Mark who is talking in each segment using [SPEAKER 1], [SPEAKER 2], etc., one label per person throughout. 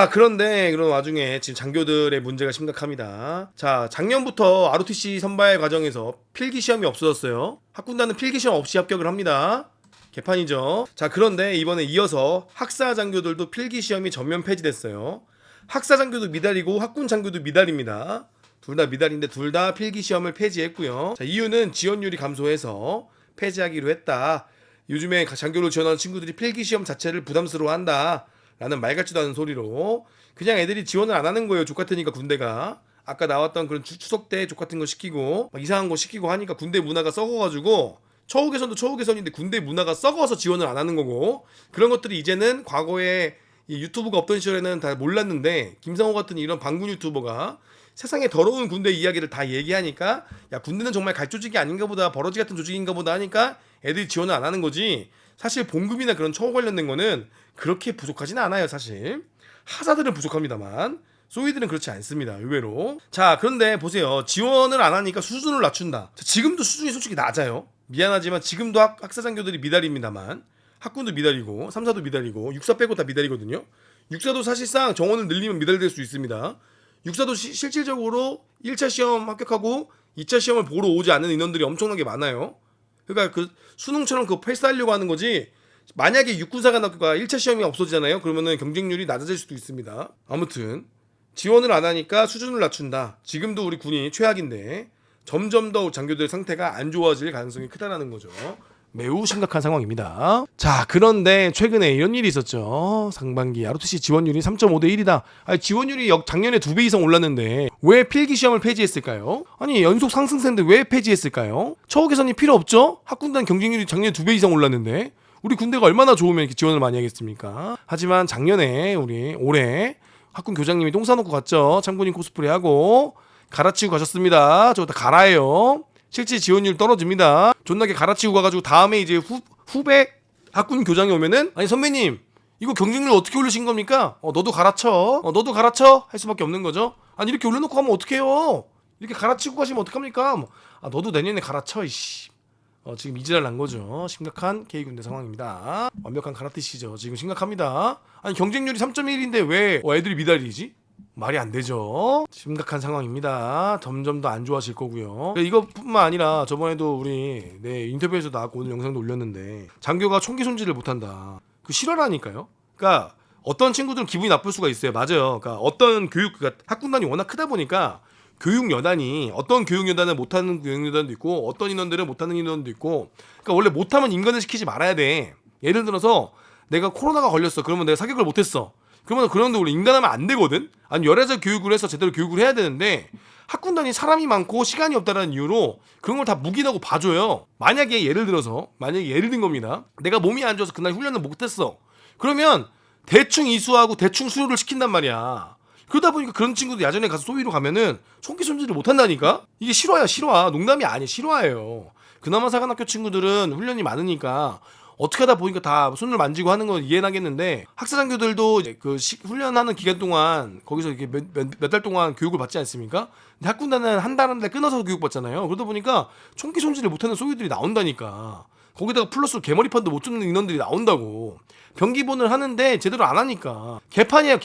[SPEAKER 1] 자, 그런데 그런 와중에 지금 장교들의 문제가 심각합니다. 자, 작년부터 ROTC 선발 과정에서 필기 시험이 없어졌어요. 학군단은 필기 시험 없이 합격을 합니다. 개판이죠. 자, 그런데 이번에 이어서 학사 장교들도 필기 시험이 전면 폐지됐어요. 학사 장교도 미달이고 학군 장교도 미달입니다. 둘 다 미달인데 둘 다 필기 시험을 폐지했고요. 자, 이유는 지원율이 감소해서 폐지하기로 했다. 요즘에 장교로 지원하는 친구들이 필기 시험 자체를 부담스러워한다 라는 말 같지도 않은 소리로 그냥 애들이 지원을 안 하는 거예요. 족같으니까 군대가. 아까 나왔던 그런 추석 때 족같은 거 시키고 막 이상한 거 시키고 하니까 군대 문화가 썩어가지고 처우 개선도 처우 개선인데 군대 문화가 썩어서 지원을 안 하는 거고, 그런 것들이 이제는 과거에 이 유튜브가 없던 시절에는 다 몰랐는데 김상호 같은 이런 반군 유튜버가 세상에 더러운 군대 이야기를 다 얘기하니까 야, 군대는 정말 갈 조직이 아닌가 보다, 버러지 같은 조직인가 보다 하니까 애들이 지원을 안 하는 거지. 사실 봉급이나 그런 처우 관련된 거는 그렇게 부족하진 않아요. 사실 하사들은 부족합니다만 소위들은 그렇지 않습니다. 의외로. 자, 그런데 보세요. 지원을 안 하니까 수준을 낮춘다. 자, 지금도 수준이 솔직히 낮아요. 미안하지만 지금도 학사장교들이 미달입니다만 학군도 미달이고 3사도 미달이고 6사 빼고 다 미달이거든요. 6사도 사실상 정원을 늘리면 미달될 수 있습니다. 6사도 실질적으로 1차 시험 합격하고 2차 시험을 보러 오지 않는 인원들이 엄청나게 많아요. 그러니까 그 수능처럼 그거 패스하려고 하는 거지. 만약에 육군사관학교가 1차 시험이 없어지잖아요. 그러면은 경쟁률이 낮아질 수도 있습니다. 아무튼 지원을 안 하니까 수준을 낮춘다. 지금도 우리 군이 최악인데 점점 더 장교들 상태가 안 좋아질 가능성이 크다라는 거죠. 매우 심각한 상황입니다. 자, 그런데 최근에 이런 일이 있었죠. 상반기 ROTC 지원율이 3.5대 1이다. 아니, 지원율이 작년에 2배 이상 올랐는데 왜 필기 시험을 폐지했을까요? 아니, 연속 상승세인데 왜 폐지했을까요? 처우 개선이 필요 없죠? 학군단 경쟁률이 작년에 2배 이상 올랐는데 우리 군대가 얼마나 좋으면 이렇게 지원을 많이 하겠습니까? 하지만 작년에 올해 학군 교장님이 똥 싸놓고 갔죠. 참군인 코스프레하고 갈아치우고 가셨습니다. 저거 다 갈아요. 실제 지원율 떨어집니다. 존나게 갈아치우고 가가지고 다음에 이제 후배 학군 교장이 오면은 아니 선배님 이거 경쟁률 어떻게 올리신 겁니까? 너도 갈아쳐. 너도 갈아쳐 할 수밖에 없는 거죠. 아니 이렇게 올려놓고 하면 어떡해요? 이렇게 갈아치우고 가시면 어떡합니까? 너도 내년에 갈아쳐 이씨. 지금 이지랄 난 거죠. 심각한 K군대 상황입니다. 완벽한 가라티시죠. 지금 심각합니다. 아니 경쟁률이 3.1인데 왜 애들이 미달이지? 말이 안 되죠. 심각한 상황입니다. 점점 더 안 좋아질 거고요. 이것뿐만 아니라 저번에도 우리 인터뷰에서 나왔고 오늘 영상도 올렸는데 장교가 총기 손질을 못한다. 그 실화라니까요. 그러니까 어떤 친구들은 기분이 나쁠 수가 있어요. 맞아요. 그러니까 어떤 그러니까 학군단이 워낙 크다 보니까 교육여단이 어떤 교육여단을 못하는 교육여단도 있고 어떤 인원들은 못하는 인원도 있고, 그러니까 원래 못하면 인간을 시키지 말아야 돼. 예를 들어서 내가 코로나가 걸렸어. 그러면 내가 사격을 못했어. 그러면 그런데 우리 인간하면 안 되거든. 아니 열애자 교육을 해서 제대로 교육을 해야 되는데 학군단이 사람이 많고 시간이 없다는 이유로 그런 걸 다 묵인하고 봐줘요. 만약에 예를 든 겁니다. 내가 몸이 안 좋아서 그날 훈련을 못했어. 그러면 대충 이수하고 대충 수료를 시킨단 말이야. 그러다 보니까 그런 친구들 야전에 가서 소위로 가면은 총기 손질을 못한다니까. 이게 실화야 실화. 농담이 아니야 실화예요. 그나마 사관학교 친구들은 훈련이 많으니까 어떻게 하다 보니까 다 손을 만지고 하는 건 이해는 하겠는데 학사장교들도 이제 훈련하는 기간 동안 거기서 이렇게 몇 달 동안 교육을 받지 않습니까? 근데 학군단은 한 달 끊어서 교육받잖아요. 그러다 보니까 총기 손질을 못하는 소위들이 나온다니까. 거기다가 플러스 개머리판도 못 쫓는 인원들이 나온다고. 병기본을 하는데 제대로 안 하니까. 개판이에요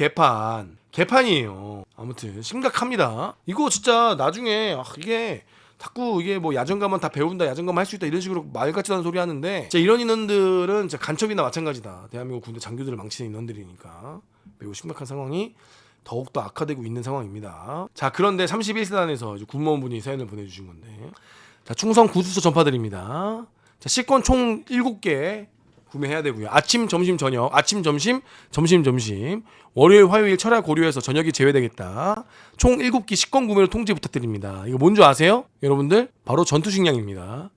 [SPEAKER 1] 개판이에요. 아무튼 심각합니다. 이거 진짜 나중에 이게 자꾸 이게 뭐 야전 가면 다 배운다, 야전 가면 할 수 있다 이런 식으로 말 같지도 않은 소리 하는데 진짜 이런 인원들은 진짜 간첩이나 마찬가지다. 대한민국 군대 장교들을 망치는 인원들이니까 매우 심각한 상황이 더욱더 악화되고 있는 상황입니다. 자, 그런데 31사단에서 군무원분이 사연을 보내주신 건데, 자, 충성 구수소 전파드립니다. 자, 식권 총 7개 구매해야 되고요. 아침, 점심, 저녁, 아침, 점심, 점심, 월요일, 화요일 철야 고려해서 저녁이 제외되겠다. 총 7기 식권 구매로 통지 부탁드립니다. 이거 뭔지 아세요? 여러분들? 바로 전투식량입니다.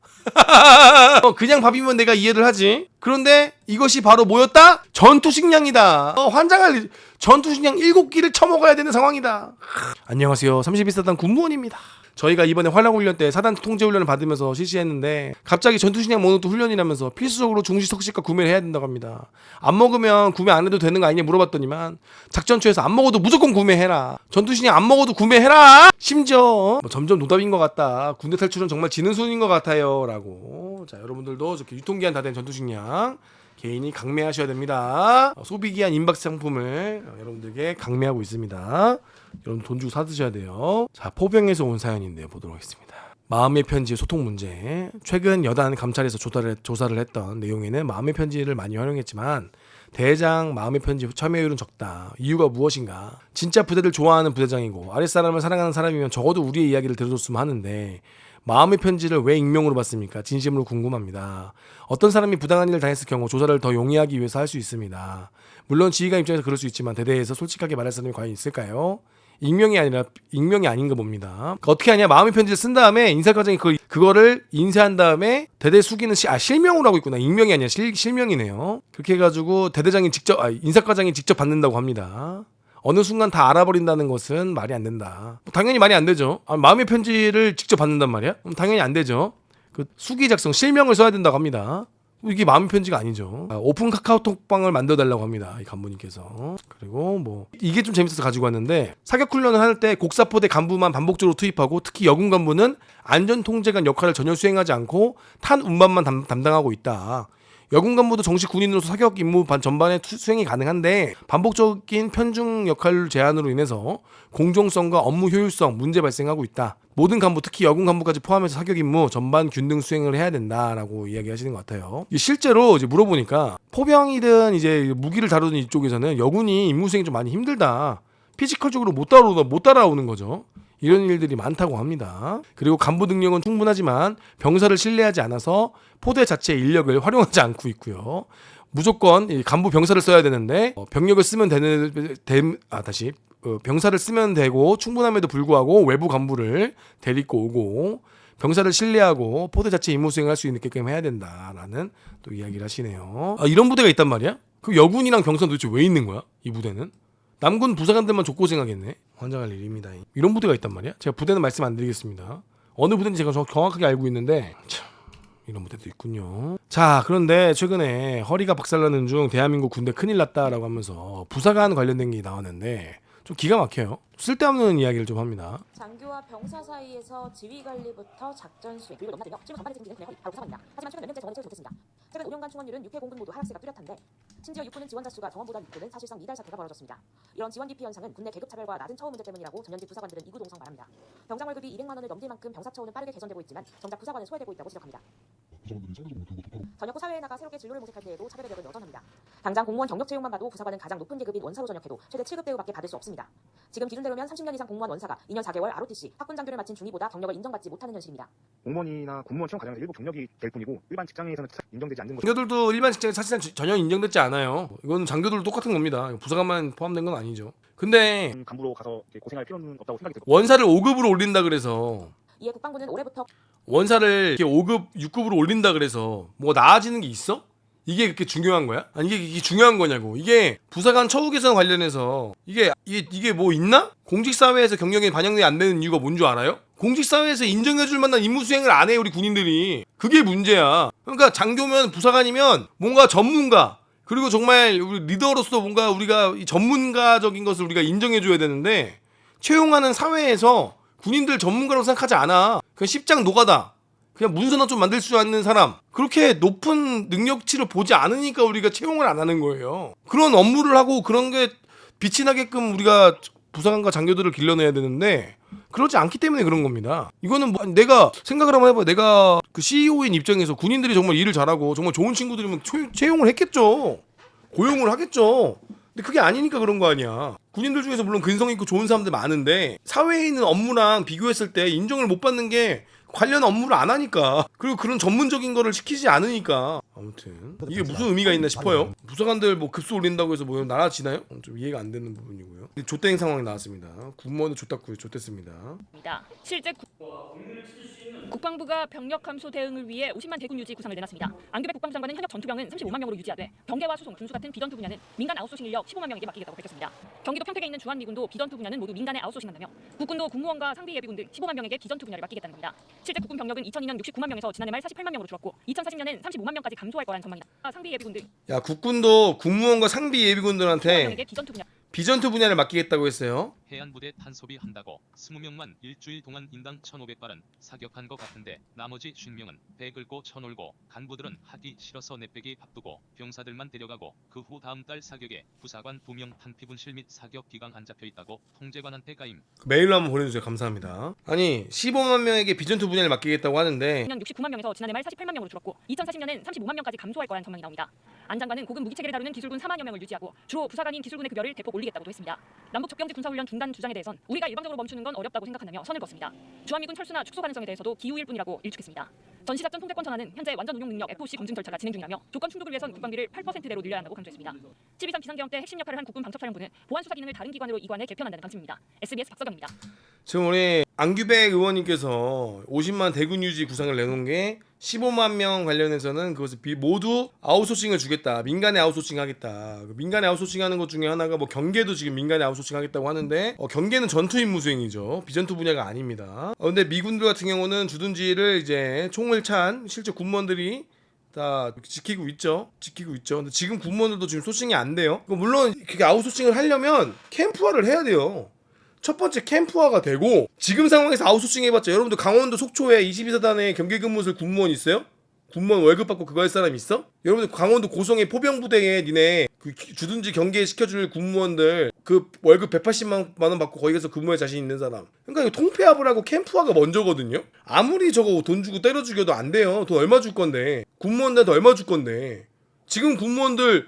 [SPEAKER 1] 그냥 밥이면 내가 이해를 하지. 그런데 이것이 바로 뭐였다? 전투식량이다. 환장할 전투식량 7기를 처먹어야 되는 상황이다. 안녕하세요. 31사단 군무원입니다. 저희가 이번에 활락훈련 때 사단 통제훈련을 받으면서 실시했는데 갑자기 전투식량 모노도 훈련이라면서 필수적으로 중시석식과 구매를 해야 된다고 합니다. 안 먹으면 구매 안 해도 되는 거 아니냐 물어봤더니만 작전처에서 안 먹어도 무조건 구매해라. 전투식량 안 먹어도 구매해라. 심지어 점점 노답인 것 같다. 군대 탈출은 정말 지는 수준인 것 같아요 라고. 자, 여러분들도 저렇게 유통기한 다 된 전투식량 개인이 강매하셔야 됩니다. 소비기한 임박스 상품을 여러분들에게 강매하고 있습니다. 여러분 돈 주고 사드셔야 돼요. 자, 포병에서 온 사연인데요. 보도록 하겠습니다. 마음의 편지 소통 문제. 최근 여단 감찰에서 조사를 했던 내용에는 마음의 편지를 많이 활용했지만 대장 마음의 편지 참여율은 적다. 이유가 무엇인가? 진짜 부대를 좋아하는 부대장이고 아랫사람을 사랑하는 사람이면 적어도 우리의 이야기를 들어줬으면 하는데 마음의 편지를 왜 익명으로 받습니까? 진심으로 궁금합니다. 어떤 사람이 부당한 일을 당했을 경우 조사를 더 용이하기 위해서 할 수 있습니다. 물론 지휘관 입장에서 그럴 수 있지만 대대에서 솔직하게 말할 사람이 과연 있을까요? 익명이 아닌가 봅니다. 어떻게 하냐? 마음의 편지를 쓴 다음에 인사과장이 그거를 인쇄한 다음에 대대 숙이는 실명으로 하고 있구나. 익명이 아니라 실명이네요. 그렇게 해가지고 대대장이 인사과장이 직접 받는다고 합니다. 어느 순간 다 알아버린다는 것은 말이 안 된다. 당연히 말이 안 되죠. 마음의 편지를 직접 받는단 말이야? 그럼 당연히 안 되죠. 그 수기 작성 실명을 써야 된다고 합니다. 이게 마음의 편지가 아니죠. 오픈 카카오톡방을 만들어달라고 합니다. 이 간부님께서. 그리고 뭐 이게 좀 재밌어서 가지고 왔는데 사격 훈련을 할 때 곡사포대 간부만 반복적으로 투입하고 특히 여군 간부는 안전통제관 역할을 전혀 수행하지 않고 탄 운반만 담당하고 있다. 여군 간부도 정식 군인으로서 사격 임무 전반에 수행이 가능한데 반복적인 편중 역할 제한으로 인해서 공정성과 업무 효율성 문제 발생하고 있다. 모든 간부 특히 여군 간부까지 포함해서 사격 임무 전반 균등 수행을 해야 된다라고 이야기하시는 것 같아요. 실제로 이제 물어보니까 포병이든 이제 무기를 다루는 이쪽에서는 여군이 임무 수행이 좀 많이 힘들다. 피지컬적으로 못 따라오는 거죠. 이런 일들이 많다고 합니다. 그리고 간부 능력은 충분하지만 병사를 신뢰하지 않아서 포대 자체의 인력을 활용하지 않고 있고요. 무조건 간부 병사를 써야 되는데 병력을 쓰면 병사를 쓰면 되고 충분함에도 불구하고 외부 간부를 데리고 오고 병사를 신뢰하고 포대 자체 임무 수행을 할 수 있게끔 해야 된다라는 또 이야기를 하시네요. 이런 부대가 있단 말이야? 그럼 여군이랑 병사는 도대체 왜 있는 거야? 이 부대는? 남군 부사관들만 족고생하겠네. 환장할 일입니다. 이런 부대가 있단 말이야. 제가 부대는 말씀 안 드리겠습니다. 어느 부대인지 제가 정확하게 알고 있는데 참 이런 부대도 있군요. 자, 그런데 최근에 허리가 박살나는 중 대한민국 군대 큰일 났다라고 하면서 부사관 관련된 게 나왔는데 좀 기가 막혀요. 쓸데없는 이야기를 좀 합니다.
[SPEAKER 2] 장교와 병사 사이에서 지휘 관리부터 작전 수행 그리고 넘나들며 실무 전반에 책임지는 군의 허리 바로 부사관입니다. 하지만 최근 몇 년째 저번에 좋겠습니다. 최근 5년간 충원율은 6회 공군 모두 하락세가 뚜렷한데 심지어 6호는 지원자 수가 정원보다 6호는 사실상 미달 사태가 벌어졌습니다. 이런 지원 기피 현상은 군내 계급 차별과 낮은 처우 문제 때문이라고 전현직 부사관들은 이구동성 말합니다. 병장 월급이 200만 원을 넘길 만큼 병사 처우는 빠르게 개선되고 있지만 정작 부사관은 소외되고 있다고 지적합니다. 전역 후 사회에 나가 새롭게 진로를 모색할 때에도 차별의 벽은 여전합니다. 당장 공무원 경력 채용만 봐도 부사관은 가장 높은 계급인 원사로 전역해도 최대 7급 대우밖에 받을 수 없습니다. 지금 기준대로면 30년 이상 공무원 원사가 2년 4개월 ROTC 학군 장교를 마친 중위보다 경력을 인정받지 못하는 현실입니다.
[SPEAKER 3] 공무원이나 공무원 채용 과정에서 일부 경력이 될 뿐이고 일반 직장에서는 인정되지 않는 거죠.
[SPEAKER 1] 장교들도 일반 직장에 사실상 전혀 인정되지 않아요. 이건 장교들도 똑같은 겁니다. 부사관만 포함된 건 아니죠. 근데
[SPEAKER 3] 간부로 가서 고생할 필요는 없다고 생각이 들고
[SPEAKER 1] 원사를 5급으로 올린다 그래서
[SPEAKER 2] 이에 국방부는 올해부터
[SPEAKER 1] 원사를 이렇게 5급, 6급으로 올린다 그래서 뭐 나아지는 게 있어? 이게 그렇게 중요한 거야? 아니 이게 중요한 거냐고. 이게 부사관 처우 개선 관련해서 이게 뭐 있나? 공직사회에서 경력이 반영이 안 되는 이유가 뭔 줄 알아요? 공직사회에서 인정해줄 만한 임무 수행을 안 해 우리 군인들이. 그게 문제야. 그러니까 장교면 부사관이면 뭔가 전문가 그리고 정말 우리 리더로서 뭔가 우리가 이 전문가적인 것을 우리가 인정해줘야 되는데 채용하는 사회에서 군인들 전문가라고 생각하지 않아. 그냥 십장 노가다. 그냥 문서나 좀 만들 수 있는 사람. 그렇게 높은 능력치를 보지 않으니까 우리가 채용을 안 하는 거예요. 그런 업무를 하고 그런 게 빛이 나게끔 우리가 부사관과 장교들을 길러내야 되는데 그러지 않기 때문에 그런 겁니다. 이거는 뭐 내가 생각을 한번 해봐. 내가 그 CEO인 입장에서 군인들이 정말 일을 잘하고 정말 좋은 친구들이면 채용을 했겠죠. 고용을 하겠죠. 근데 그게 아니니까 그런 거 아니야. 군인들 중에서 물론 근성 있고 좋은 사람들 많은데 사회에 있는 업무랑 비교했을 때 인정을 못 받는 게 관련 업무를 안 하니까. 그리고 그런 전문적인 거를 시키지 않으니까. 아무튼 이게 무슨 의미가 있나 싶어요. 부사관들 뭐 급수 올린다고 해서 뭐 나라지나요? 좀 이해가 안 되는 부분이고요. 좆대행 상황이 나왔습니다. 군무원은 좆됐습니다.
[SPEAKER 4] 실제 국방부가 병력 감소 대응을 위해 50만 대군 유지 구상을 내놨습니다. 안규백 국방부 장관은 현역 전투병은 35만 명으로 유지하되 경계와 수송, 군수 같은 비전투 분야는 민간 아웃소싱 인력 15만 명에게 맡기겠다고 밝혔습니다. 경기도 평택에 있는 주한미군도 비전투 분야는 모두 민간에 아웃소싱한다며 국군도 군무원과 상비 예비군 등 15만 명에게 비전투 분야를 맡기겠다는 겁니다. 실제 국군 병력은 2002년 69만 명에서 지난해 말 48만 명으로 줄었고 2040년엔 35만 명까지 감소할 거라는 전망이다. 상비 예비군 등
[SPEAKER 1] 야, 국군도 군무원과 상비 예비군들한테
[SPEAKER 4] 명에게 비전투 분야
[SPEAKER 1] 비전투 분야를 맡기겠다고 했어요.
[SPEAKER 5] 해안부대 탄소비 한다고 20명만 일주일 동안 인당 1,500발은 사격한 것 같은데 나머지 50명은 배 긁고 쳐놀고 간부들은 하기 싫어서 내빼기 바쁘고 병사들만 데려가고 그 후 다음 달 사격에 부사관 2명 탄피분실 및 사격 기강 안 잡혀 있다고 통제관한테 가임.
[SPEAKER 1] 메일로 한번 보내주세요. 감사합니다. 아니 15만 명에게 비전투 분야를 맡기겠다고 하는데
[SPEAKER 4] 작년 69만 명에서 지난해 말 48만 명으로 줄었고 2040년엔 35만 명까지 감소할 거란 전망이 나옵니다. 안 장관은 고급 무기체계를 다루는 기술군 4만여 명을 유지하고 주로 부사관인 기술군의 급여를 대폭 올리겠다고도 했습니다. 남북 적경직 군사훈련 중단 주장에 대해선 우리가 일방적으로 멈추는 건 어렵다고 생각한다며 선을 그었습니다. 주한미군 철수나 축소 가능성에 대해서도 기우일 뿐이라고 일축했습니다. 전시작전 통제권 전환은 현재 완전 운용 능력 FOC 검증 절차가 진행 중이라며 조건 충족을 위해선 국방비를 8%대로 늘려야 한다고 강조했습니다. 12.3 비상계엄 때 핵심 역할을 한 국군 방첩사령부는 보안 수사 기능을 다른 기관으로 이관해 개편한다는 방침입니다. SBS 박서경입니다.
[SPEAKER 1] 지금 우리 안규백 의원님께서 50만 대군 유지 구상을 내놓은 게 15만 명 관련해서는 그것을 모두 아웃소싱을 주겠다. 민간에 아웃소싱 하겠다. 민간에 아웃소싱 하는 것 중에 하나가 뭐 경계도 지금 민간에 아웃소싱 하겠다고 하는데 경계는 전투 임무 수행이죠. 비전투 분야가 아닙니다. 근데 미군들 같은 경우는 주둔지를 이제 총을 찬 실제 군무원들이 다 지키고 있죠. 근데 지금 군무원들도 지금 소싱이 안 돼요. 물론 그게 아웃소싱을 하려면 캠프화를 해야 돼요. 첫 번째 캠프화가 되고 지금 상황에서 아웃소싱 해봤자 여러분들 강원도 속초에 22사단에 경계근무실 군무원 있어요? 군무원 월급 받고 그거 할 사람 있어? 여러분들 강원도 고성의 포병부대에 니네 그 주둔지 경계 시켜줄 군무원들 그 월급 180만 원 받고 거기 가서 근무할 자신 있는 사람. 그러니까 이거 통폐합을 하고 캠프화가 먼저거든요. 아무리 저거 돈 주고 때려 죽여도 안 돼요. 돈 얼마 줄 건데 군무원들한테 얼마 줄 건데 지금 군무원들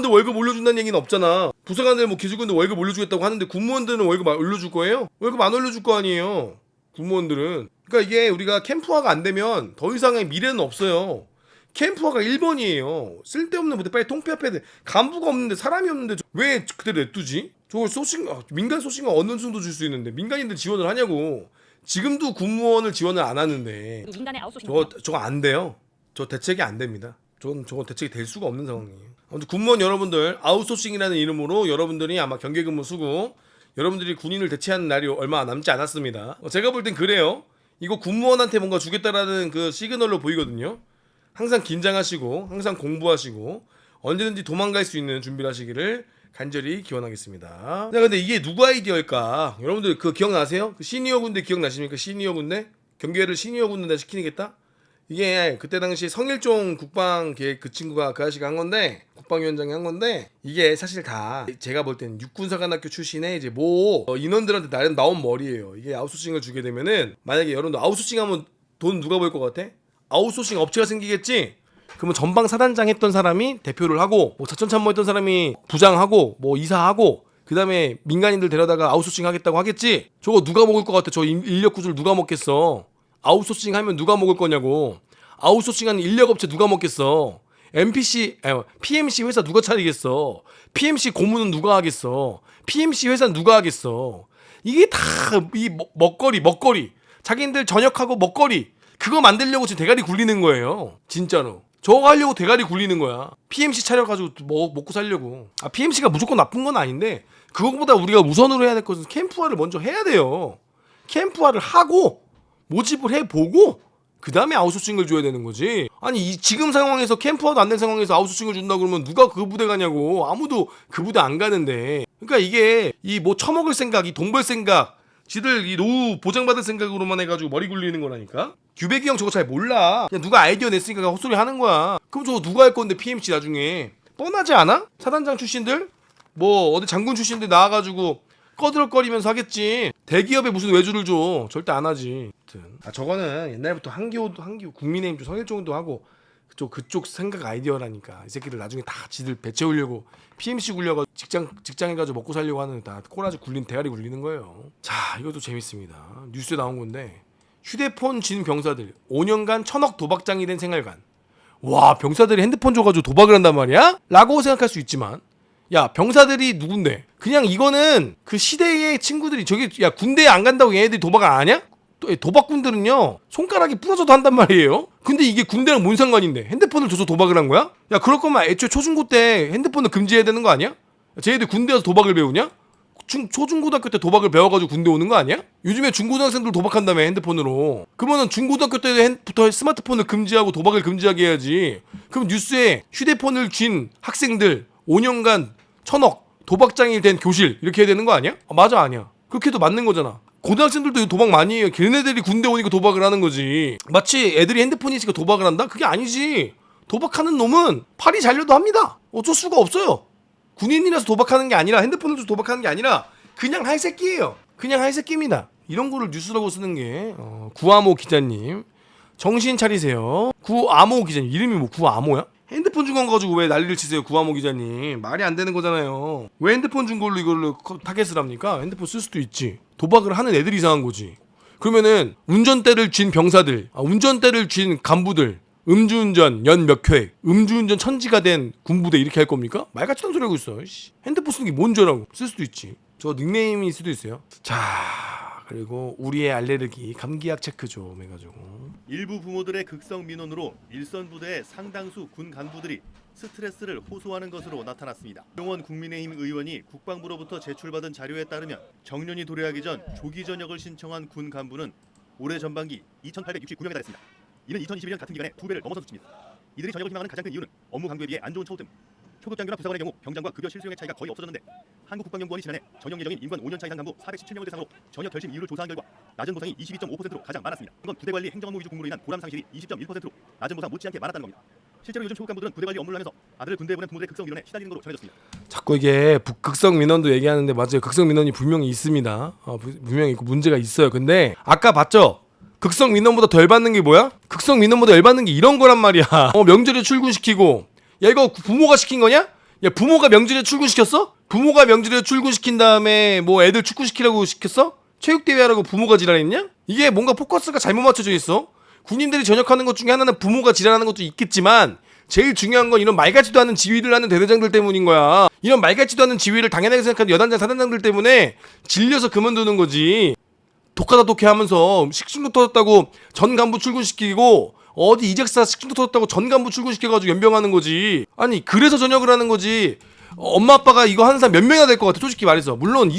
[SPEAKER 1] 월급 올려준다는 얘기는 없잖아. 부사관들 뭐 기술군들 월급 올려주겠다고 하는데 군무원들은 월급 올려줄 거예요? 월급 안 올려줄 거 아니에요. 군무원들은. 그러니까 이게 우리가 캠프화가 안 되면 더 이상의 미래는 없어요. 캠프화가 1번이에요. 쓸데없는 부대 빨리 통폐합해야 돼. 간부가 없는데 사람이 없는데 왜 그대로 냅두지? 저걸 민간 소싱은 어느 정도 줄 수 있는데 민간인들 지원을 하냐고. 지금도 군무원을 지원을 안 하는데
[SPEAKER 4] 민간의 아웃소싱
[SPEAKER 1] 저거 안 돼요. 저 대책이 안 됩니다. 저건 대책이 될 수가 없는 상황이에요. 아무튼 군무원 여러분들 아웃소싱이라는 이름으로 여러분들이 아마 경계근무 쓰고 여러분들이 군인을 대체하는 날이 얼마 남지 않았습니다. 제가 볼 땐 그래요. 이거 군무원한테 뭔가 주겠다라는 그 시그널로 보이거든요. 항상 긴장하시고 항상 공부하시고 언제든지 도망갈 수 있는 준비를 하시기를 간절히 기원하겠습니다. 근데 이게 누구 아이디어일까? 여러분들 그거 기억나세요? 그 시니어 군대 기억나십니까? 시니어 군대? 경계를 시니어 군대 시키겠다? 이게 그때 당시 성일종 국방계획 그 친구가 그 아저씨가 한 건데 국방위원장이 한 건데 이게 사실 다 제가 볼 때는 육군사관학교 출신의 이제 인원들한테 나온 머리예요. 이게 아웃소싱을 주게 되면은 만약에 여러분들 아웃소싱하면 돈 누가 벌 것 같아? 아웃소싱 업체가 생기겠지? 그러면 전방 사단장 했던 사람이 대표를 하고 뭐 작전참모했던 사람이 부장하고 뭐 이사하고 그 다음에 민간인들 데려다가 아웃소싱 하겠다고 하겠지? 저거 누가 먹을 것 같아? 저 인력 구조를 누가 먹겠어? 아웃소싱 하면 누가 먹을 거냐고. 아웃소싱하는 인력업체 누가 먹겠어. PMC 회사 누가 차리겠어. PMC 고문은 누가 하겠어. PMC 회사는 누가 하겠어. 이게 다 이 먹거리 자기들 전역하고 먹거리 그거 만들려고 지금 대가리 굴리는 거예요. 진짜로 저거 하려고 대가리 굴리는 거야. PMC 차려가지고 먹고 살려고. PMC가 무조건 나쁜 건 아닌데 그거보다 우리가 우선으로 해야 될 것은 캠프화를 먼저 해야 돼요. 캠프화를 하고 모집을 해보고 그 다음에 아웃소싱을 줘야 되는 거지. 아니 지금 상황에서 캠프화도 안 된 상황에서 아웃소싱을 준다 그러면 누가 그 부대 가냐고. 아무도 그 부대 안 가는데. 그러니까 이게 이 뭐 처먹을 생각, 이 돈 벌 생각, 지들 이 노후 보장받을 생각으로만 해가지고 머리 굴리는 거라니까. 규백이 형 저거 잘 몰라. 그냥 누가 아이디어 냈으니까 헛소리 하는 거야. 그럼 저거 누가 할 건데 PMC 나중에. 뻔하지 않아? 사단장 출신들? 뭐 어디 장군 출신들 나와가지고 꺼들거리면서 하겠지. 대기업에 무슨 외주를 줘. 절대 안 하지. 저거는 옛날부터 한기호 국민의힘 쪽 성일종도 하고 그쪽 생각 아이디어라니까. 이 새끼들 나중에 다 지들 배 채우려고 PMC 굴려가지고 직장 해가지고 먹고 살려고 하는 다 꼬라지 대가리 굴리는 거예요. 자, 이것도 재밌습니다. 뉴스에 나온 건데 휴대폰 진 병사들 5년간 1,000억 도박장이 된 생활관. 와, 병사들이 핸드폰 줘가지고 도박을 한단 말이야? 라고 생각할 수 있지만 야, 병사들이 누군데? 그냥 이거는 그 시대의 친구들이 야 군대에 안 간다고 얘네들이 도박 안 하냐? 도박꾼들은요 손가락이 부러져도 한단 말이에요. 근데 이게 군대랑 뭔 상관인데 핸드폰을 줘서 도박을 한 거야? 야, 그럴 거면 애초에 초중고 때 핸드폰을 금지해야 되는 거 아니야? 쟤네들 군대 가서 도박을 배우냐? 초중고등학교 때 도박을 배워가지고 군대 오는 거 아니야? 요즘에 중고등학생들 도박한다며 핸드폰으로. 그러면은 중고등학교 때부터 스마트폰을 금지하고 도박을 금지하게 해야지. 그럼 뉴스에 휴대폰을 쥔 학생들 5년간 1,000억 도박장이 된 교실 이렇게 해야 되는 거 아니야? 맞아 아니야. 그렇게 해도 맞는 거잖아. 고등학생들도 도박 많이 해요. 걔네들이 군대 오니까 도박을 하는 거지. 마치 애들이 핸드폰이 있으니까 도박을 한다? 그게 아니지. 도박하는 놈은 팔이 잘려도 합니다. 어쩔 수가 없어요. 군인이라서 도박하는 게 아니라 핸드폰을 줘서 도박하는 게 아니라 그냥 할 새끼예요. 그냥 할 새끼입니다. 이런 거를 뉴스라고 쓰는 게 구아모 기자님 정신 차리세요. 구아모 기자님 이름이 뭐 구아모야? 핸드폰 준 건 가지고 왜 난리를 치세요, 구아모 기자님. 말이 안 되는 거잖아요. 왜 핸드폰 준 걸로 이걸로 타겟을 합니까? 핸드폰 쓸 수도 있지. 도박을 하는 애들이 이상한 거지. 그러면은 운전대를 쥔 병사들, 운전대를 쥔 간부들, 음주운전 연 몇 회, 음주운전 천지가 된 군부대 이렇게 할 겁니까? 말 같지도 않은 소리 하고 있어. 핸드폰 쓰는 게 뭔 줄 알고. 쓸 수도 있지. 저 닉네임일 수도 있어요. 자, 그리고 우리의 알레르기 감기약 체크 좀 해가지고.
[SPEAKER 6] 일부 부모들의 극성 민원으로 일선 부대의 상당수 군 간부들이 스트레스를 호소하는 것으로 나타났습니다. 용원 국민의힘 의원이 국방부로부터 제출받은 자료에 따르면 정년이 도래하기 전 조기 전역을 신청한 군 간부는 올해 전반기 2,869명에 달했습니다. 이는 2021년 같은 기간에 2배를 넘어선 수치입니다. 이들이 전역을 희망하는 가장 큰 이유는 업무 강도에 비해 안 좋은 처우 등. 초급 장교나 부사관의 경우 병장과 급여 실수령의 차이가 거의 없어졌는데 한국국방연구원이 지난해 전역 예정인 임관 5년차 이상 간부 417명을 대상으로 전역 결심 이유를 조사한 결과 낮은 보상이 22.5%로 가장 많았습니다. 이건 부대 관리 행정업무 위주 공무로 인한 보람 상실이 20.1%로 낮은 보상 못지않게 많았다는 겁니다. 실제로 요즘 초급 간부들은 부대 관리 업무를 하면서 아들을 군대에 보낸 부모들의 극성 민원에 시달리는 것으로 전해졌습니다.
[SPEAKER 1] 자꾸 이게 극성 민원도 얘기하는데 맞아요. 극성 민원이 분명히 있습니다. 분명히 있고 문제가 있어요. 근데 아까 봤죠? 극성 민원보다 덜 받는 게 뭐야? 극성 민원보다 덜 받는 게 이런 거란 말이야. 명절에 출근시키고 야 이거 부모가 시킨 거냐? 야 부모가 명절에 출근시켰어? 부모가 명절에 출근시킨 다음에 뭐 애들 축구시키라고 시켰어? 체육대회 하라고 부모가 지랄했냐? 이게 뭔가 포커스가 잘못 맞춰져 있어. 군인들이 전역하는 것 중에 하나는 부모가 지랄하는 것도 있겠지만 제일 중요한 건 이런 말 같지도 않은 지휘를 하는 대대장들 때문인 거야. 이런 말 같지도 않은 지휘를 당연하게 생각하는 여단장 사단장들 때문에 질려서 그만두는 거지. 독하다 독해 하면서 식중독 터졌다고 전 간부 출근시키고 어디 이적사 식중독 터졌다고 전 간부 출근시켜가지고 연병하는 거지. 아니 그래서 전역을 하는 거지. 엄마 아빠가 이거 하는 사람 몇 명이나 될 것 같아 솔직히 말해서. 물론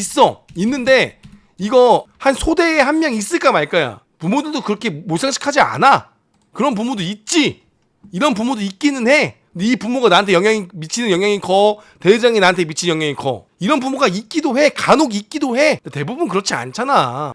[SPEAKER 1] 있는데 이거 한 소대에 한 명 있을까 말까야. 부모들도 그렇게 몰상식하지 않아. 그런 부모도 있지. 이런 부모도 있기는 해. 근데 이 부모가 나한테 미치는 영향이 커. 대대장이 나한테 미치는 영향이 커. 이런 부모가 있기도 해. 간혹 있기도 해. 근데 대부분 그렇지 않잖아.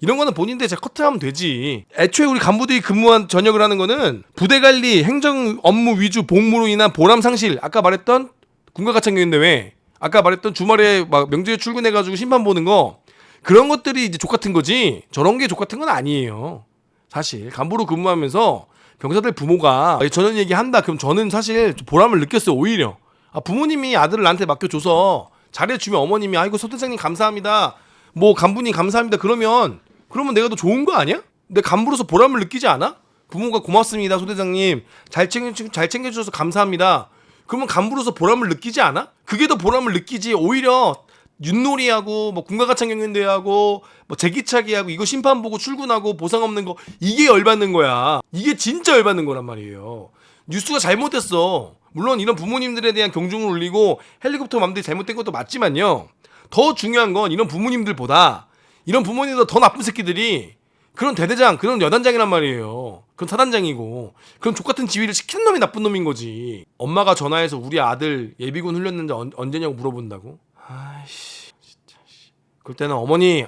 [SPEAKER 1] 이런 거는 본인들 잘 커트하면 되지. 애초에 우리 간부들이 근무한 전역을 하는 거는 부대 관리, 행정 업무 위주 복무로 인한 보람 상실. 아까 말했던 군가 가창교인데 왜? 아까 말했던 주말에 막 명절에 출근해가지고 심판 보는 거. 그런 것들이 이제 족같은 거지. 저런 게 족같은 건 아니에요. 사실 간부로 근무하면서 병사들 부모가 저런 얘기 한다. 그럼 저는 사실 보람을 느꼈어요. 오히려 부모님이 아들을 나한테 맡겨줘서 잘해주면 어머님이 아이고 소대장님 감사합니다. 뭐 간부님 감사합니다. 그러면 내가 더 좋은 거 아니야? 내 간부로서 보람을 느끼지 않아? 부모가 고맙습니다 소대장님 잘 챙겨주셔서 감사합니다. 그러면 간부로서 보람을 느끼지 않아? 그게 더 보람을 느끼지. 오히려 윷놀이하고 뭐 군가가창 경연대회하고 뭐 제기차기하고 이거 심판 보고 출근하고 보상 없는 거 이게 열받는 거야. 이게 진짜 열받는 거란 말이에요. 뉴스가 잘못됐어. 물론 이런 부모님들에 대한 경중을 올리고 헬리콥터 맘들이 잘못된 것도 맞지만요. 더 중요한 건 이런 부모님들보다 이런 부모님보다 더 나쁜 새끼들이 그런 대대장, 그런 여단장이란 말이에요. 그런 사단장이고 그런 족같은 지휘를 시키는 놈이 나쁜 놈인 거지. 엄마가 전화해서 우리 아들 예비군 훈련는지 언제냐고 물어본다고? 아이씨 진짜. 그럴 때는 어머니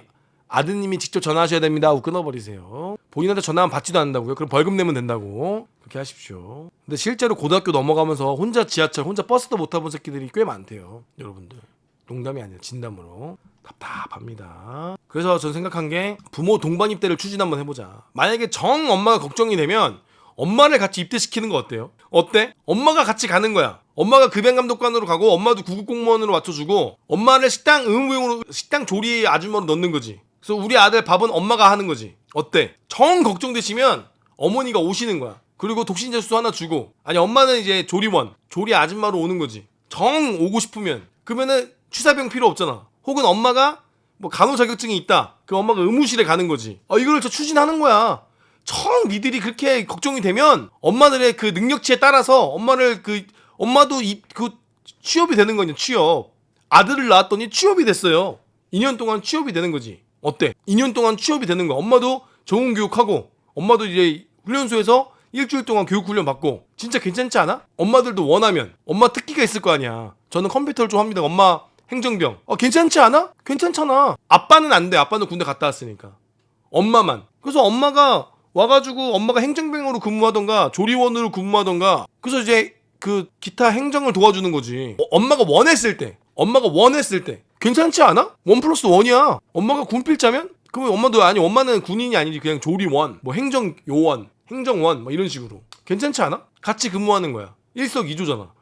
[SPEAKER 1] 아드님이 직접 전화하셔야 됩니다 하고 끊어버리세요. 본인한테 전화하면 받지도 않는다고요. 그럼 벌금 내면 된다고. 그렇게 하십시오. 근데 실제로 고등학교 넘어가면서 혼자 지하철, 혼자 버스도 못 타본 새끼들이 꽤 많대요. 여러분들 농담이 아니라 진담으로. 답답합니다. 그래서 전 생각한 게 부모 동반 입대를 추진 한번 해보자. 만약에 정 엄마가 걱정이 되면 엄마를 같이 입대시키는 거 어때요? 어때? 엄마가 같이 가는 거야. 엄마가 급양감독관으로 가고 엄마도 구급공무원으로 맞춰주고 엄마를 식당 의무용으로 식당 조리 아줌마로 넣는 거지. 그래서 우리 아들 밥은 엄마가 하는 거지. 어때? 정 걱정되시면 어머니가 오시는 거야. 그리고 독신제수 하나 주고 아니 엄마는 이제 조리원 조리 아줌마로 오는 거지. 정 오고 싶으면 그러면은 취사병 필요 없잖아. 혹은 엄마가 뭐 간호 자격증이 있다. 그 엄마가 의무실에 가는 거지. 이걸 저 추진하는 거야. 정 니들이 그렇게 걱정이 되면 엄마들의 그 능력치에 따라서 엄마도 취업이 되는 거냐. 취업. 아들을 낳았더니 취업이 됐어요. 2년 동안 취업이 되는 거지. 어때? 2년 동안 취업이 되는 거야. 엄마도 좋은 교육하고 엄마도 이제 훈련소에서 일주일 동안 교육 훈련 받고 진짜 괜찮지 않아? 엄마들도 원하면 엄마 특기가 있을 거 아니야. 저는 컴퓨터를 좀 합니다. 엄마 행정병. 괜찮지 않아? 괜찮잖아. 아빠는 안 돼. 아빠는 군대 갔다 왔으니까. 엄마만. 그래서 엄마가 와가지고 엄마가 행정병으로 근무하던가 조리원으로 근무하던가 그래서 이제 그 기타 행정을 도와주는 거지. 엄마가 원했을 때 괜찮지 않아? 1+1이야. 엄마가 군필자면? 그럼 엄마도 아니 엄마는 군인이 아니지 그냥 조리원 뭐 행정요원 행정원 뭐 이런 식으로 괜찮지 않아? 같이 근무하는 거야.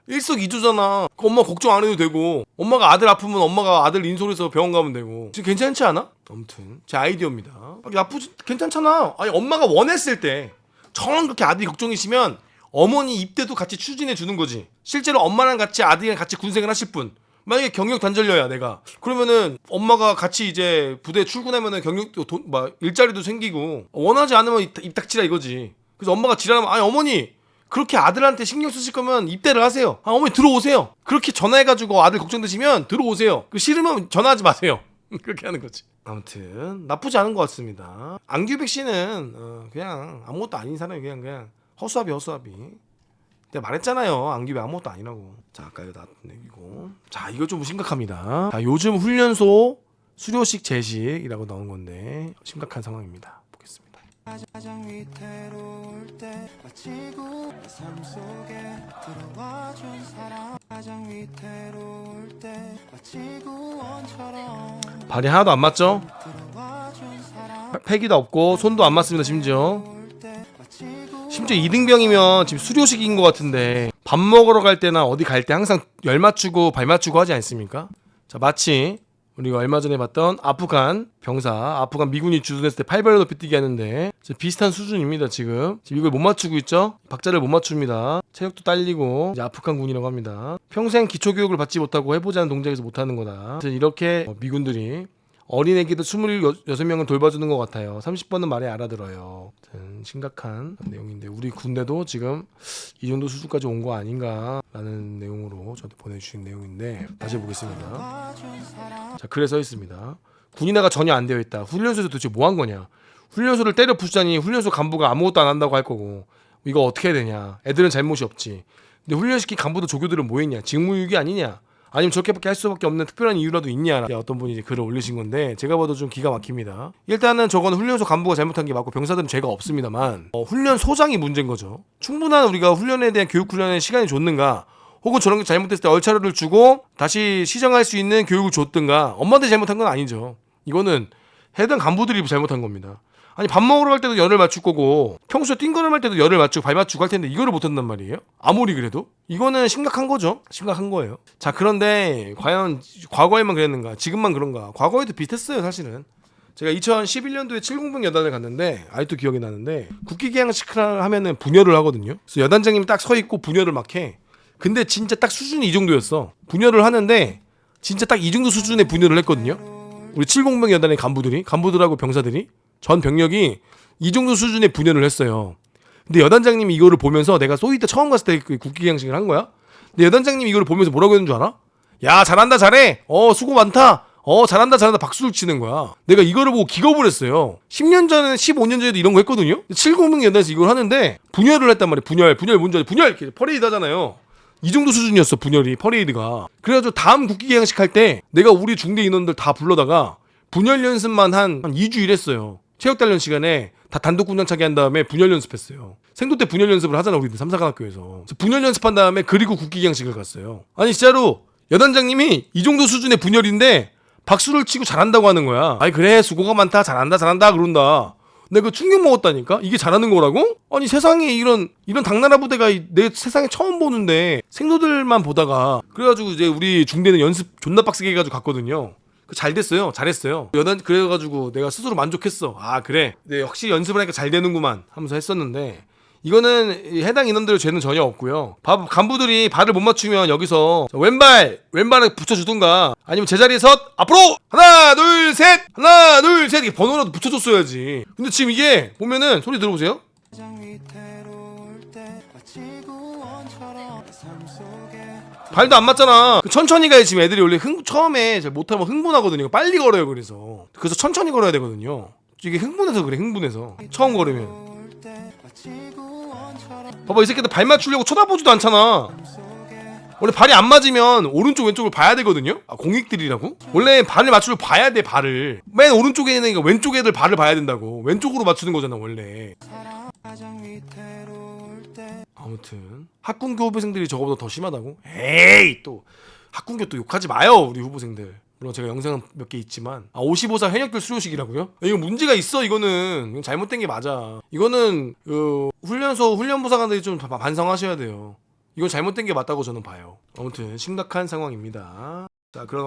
[SPEAKER 1] 일석이조잖아. 엄마 걱정 안 해도 되고 엄마가 아들 아프면 엄마가 아들 인솔해서 병원 가면 되고 지금 괜찮지 않아? 아무튼 제 아이디어입니다. 나쁘지 괜찮잖아. 아니 엄마가 원했을 때 정 그렇게 아들이 걱정이시면 어머니 입대도 같이 추진해 주는 거지. 실제로 엄마랑 같이 아들이랑 같이 군생활 하실 분 만약에 경력 단절녀야 내가 그러면은 엄마가 같이 이제 부대 출근하면은 경력도 일자리도 생기고 원하지 않으면 입 닥치라 이거지. 그래서 엄마가 지랄하면 아니 어머니 그렇게 아들한테 신경 쓰실 거면 입대를 하세요. 어머니 들어오세요. 그렇게 전화해가지고 아들 걱정되시면 들어오세요. 싫으면 전화하지 마세요. 그렇게 하는 거지. 아무튼 나쁘지 않은 것 같습니다. 안규백 씨는 그냥 아무것도 아닌 사람이 그냥 허수아비. 내가 말했잖아요. 안규백 아무것도 아니라고. 자 아까 이거 나왔던 얘기고. 자 이거 좀 심각합니다. 자 요즘 훈련소 수료식 제식이라고 나온 건데 심각한 상황입니다. 보겠습니다.
[SPEAKER 7] 가장 위태로울 때 마치고 내 삶 속에 들어와준 사람 가장 위태로울 때 마치 구원처럼
[SPEAKER 1] 발이 하나도 안 맞죠?
[SPEAKER 7] 들어와준 사람
[SPEAKER 1] 패기도 없고 손도 안 맞습니다. 심지어 2등병이면 지금 수료식인 것 같은데 밥 먹으러 갈 때나 어디 갈 때 항상 열 맞추고 발 맞추고 하지 않습니까? 자 마치 우리가 얼마 전에 봤던 아프간 병사, 아프간 미군이 주둔했을 때 팔벌려 높이 뛰기 하는데 비슷한 수준입니다. 지금 이걸 못 맞추고 있죠? 박자를 못 맞춥니다. 체력도 딸리고 이제 아프간 군이라고 합니다. 평생 기초교육을 받지 못하고 해보자는 동작에서 못하는 거다. 이렇게 미군들이 어린애기도 26명을 돌봐주는 것 같아요. 30번은 말에 알아들어요. 심각한 내용인데 우리 군대도 지금 이 정도 수준까지 온 거 아닌가 라는 내용으로 저한테 보내주신 내용인데 다시 보겠습니다. 자 글에 써 있습니다. 군인화가 전혀 안 되어 있다. 훈련소에서 도대체 뭐 한 거냐. 훈련소를 때려 부수자니 훈련소 간부가 아무것도 안 한다고 할 거고 이거 어떻게 해야 되냐. 애들은 잘못이 없지. 근데 훈련시킨 간부도 조교들은 뭐 했냐. 직무유기 아니냐. 아니면 저렇게밖에 할 수밖에 없는 특별한 이유라도 있냐. 어떤 분이 이제 글을 올리신 건데 제가 봐도 좀 기가 막힙니다. 일단은 저건 훈련소 간부가 잘못한 게 맞고 병사들은 죄가 없습니다만 훈련소장이 문제인 거죠. 충분한 우리가 훈련에 대한 교육 훈련의 시간이 줬는가 혹은 저런 게 잘못됐을 때 얼차려를 주고 다시 시정할 수 있는 교육을 줬든가 엄마들이 잘못한 건 아니죠. 이거는 해당 간부들이 잘못한 겁니다. 아니 밥 먹으러 갈 때도 열을 맞출 거고 평소에 띵거름할 때도 열을 맞추고 발 맞추고 할 텐데 이거를 못한단 말이에요? 아무리 그래도? 이거는 심각한 거죠. 심각한 거예요. 자 그런데 과연 과거에만 그랬는가? 지금만 그런가? 과거에도 비슷했어요 사실은. 제가 2011년도에 7공병 여단을 갔는데 아직도 기억이 나는데 국기개양식을 하면은 분열을 하거든요. 그래서 여단장님이 딱 서 있고 분열을 막 해. 근데 진짜 딱 수준이 이 정도였어. 분열을 하는데 진짜 딱 이 정도 수준의 분열을 했거든요. 우리 7공병 여단의 간부들하고 병사들이 전 병력이 이 정도 수준의 분열을 했어요. 근데 여단장님이 이거를 보면서 내가 소위 때 처음 갔을 때 그 국기개양식을 한 거야. 근데 여단장님이 이거를 보면서 뭐라고 했는 줄 알아? 야 잘한다 잘해. 수고 많다. 잘한다 박수를 치는 거야. 내가 이거를 보고 기겁을 했어요. 10년 전에 15년 전에도 이런 거 했거든요. 7공병 여단에서 이걸 하는데 분열을 했단 말이야. 분열 뭔지 알지? 분열 이렇게 퍼레이드 하잖아요. 이 정도 수준이었어 분열이 퍼레이드가. 그래가지고 다음 국기개양식 할 때 내가 우리 중대 인원들 다 불러다가 분열 연습만 한 2주일 했어요. 체육단련 시간에 다 단독 군장차기 한 다음에 분열 연습했어요. 생도 때 분열 연습을 하잖아 우리들 삼사관학교에서. 분열 연습한 다음에 그리고 국기개양식을 갔어요. 아니 진짜로 여단장님이 이 정도 수준의 분열인데 박수를 치고 잘한다고 하는 거야. 아니 그래 수고가 많다 잘한다 그런다. 내가 충격 먹었다니까. 이게 잘하는 거라고? 아니 세상에 이런 당나라 부대가 내 세상에 처음 보는데 생도들만 보다가 그래가지고 이제 우리 중대는 연습 존나 빡세게 해가지고 갔거든요. 잘 됐어요. 잘했어요. 여단 그래가지고 내가 스스로 만족했어. 아 그래. 네, 확실히 연습을 하니까 잘 되는구만 하면서 했었는데 이거는 해당 인원들의 죄는 전혀 없고요. 간부들이 발을 못 맞추면 여기서 왼발을 붙여주든가 아니면 제자리에 섰 앞으로 하나 둘 셋 이렇게 번호라도 붙여줬어야지. 근데 지금 이게 보면은 소리 들어보세요.
[SPEAKER 7] 가장 위태로울 때 마치 구원처럼 내 삶 속에
[SPEAKER 1] 발도 안 맞잖아. 천천히 가야 지금 애들이 원래 처음에 잘 못하면 흥분하거든요. 빨리 걸어요. 그래서 천천히 걸어야 되거든요. 이게 흥분해서 그래. 흥분해서 처음 걸으면.
[SPEAKER 7] 올 때 마치 구원처럼
[SPEAKER 1] 봐봐 이 새끼들 발 맞추려고 쳐다보지도 않잖아.
[SPEAKER 7] 속에
[SPEAKER 1] 원래 발이 안 맞으면 오른쪽 왼쪽을 봐야 되거든요. 아, 공익들이라고? 원래 발을 맞추려 봐야 돼. 발을 맨 오른쪽에 있는 거 왼쪽 애들 발을 봐야 된다고. 왼쪽으로 맞추는 거잖아 원래.
[SPEAKER 7] 가장 위태로울 때
[SPEAKER 1] 아무튼 학군교 후보생들이 저거보다 더 심하다고? 에이, 또 학군교 또 욕하지 마요 우리 후보생들. 물론 제가 영상은 몇 개 있지만 55사 현역들 수료식이라고요? 이거 문제가 있어. 이건 잘못된 게 맞아. 이거는 훈련소 훈련부사관들이 좀 반성하셔야 돼요. 이건 잘못된 게 맞다고 저는 봐요. 아무튼 심각한 상황입니다. 자, 그럼